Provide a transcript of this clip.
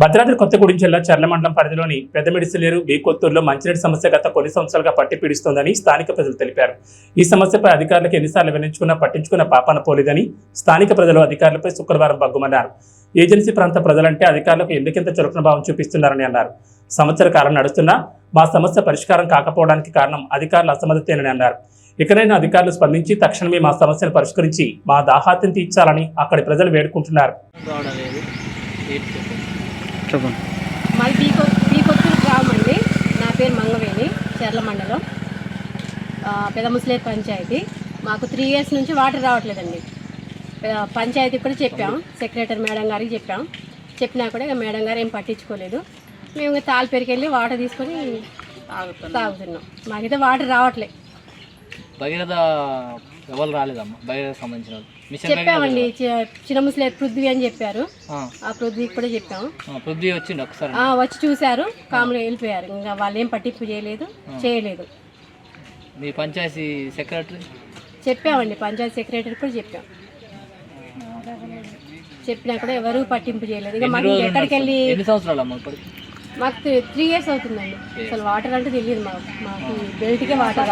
భద్రాద్రి కొత్తగూడెం జిల్లా చర్ల మండలం పరిధిలోని పెద్దమిడిసిలేరు బీకొత్తూరులో మంచినీటి సమస్య గత కొన్ని సంవత్సరాలుగా పట్టి పీడిస్తోందని స్థానిక ప్రజలు తెలిపారు. ఈ సమస్యపై అధికారులకు ఎన్నిసార్లు వివరించుకున్నా పట్టించుకున్న పాపాన పోలేదని స్థానిక ప్రజలు అధికారులపై శుక్రవారం బగ్గుమన్నారు. ఏజెన్సీ ప్రాంత ప్రజలంటే అధికారులకు ఎందుకింత చులకన భావం చూపిస్తున్నారని అన్నారు. సంవత్సర కాలం నడుస్తున్నా మా సమస్య పరిష్కారం కాకపోవడానికి కారణం అధికారుల అసమర్థతేనని అన్నారు. ఇకనైనా అధికారులు స్పందించి తక్షణమే మా సమస్యను పరిష్కరించి మా దాహార్తిని తీర్చాలని అక్కడి ప్రజలు వేడుకుంటున్నారు. మాది బీకొత్తూరు గ్రామం అండి. నా పేరు మంగవేణి, చర్ల మండలం, పెద్ద ముస్లేర్ పంచాయతీ. మాకు 3 years నుంచి వాటర్ రావట్లేదండి. పంచాయతీ కూడా చెప్పాం, సెక్రటరీ మేడం గారికి చెప్పినా కూడా ఇక మేడం గారు ఏం పట్టించుకోలేదు. మేము తాళపేరుకెళ్ళి వాటర్ తీసుకొని తాగుతున్నాం. మాకైతే వాటర్ రావట్లేదు. భగీరథ ఎవరు రాలేదమ్మా? భగీరథ సంబంధించిన చెప్పామండి. చిన్న ముస్లేర్ పృథ్వీ అని చెప్పారు. ఆ పృథ్వీకి కూడా చెప్పాము. పృథ్వీ వచ్చింది ఒకసారి, వచ్చి చూశారు, కాములు వెళ్ళిపోయారు. ఇంకా వాళ్ళు ఏం పట్టింపు చేయలేదు. మీ పంచాయతీ సెక్రటరీ చెప్పామండి, పంచాయతీ సెక్రటరీ కూడా చెప్పినా కూడా ఎవరు పట్టింపు చేయలేదు. ఇక మాకు ఎక్కడికి వెళ్ళి ఎన్ని సంవత్సరాలు అమ్మా? మాకు 3 years అవుతుందండి. అసలు వాటర్ అంటే తెలియదు మాకు బెల్ట్కే వాటర్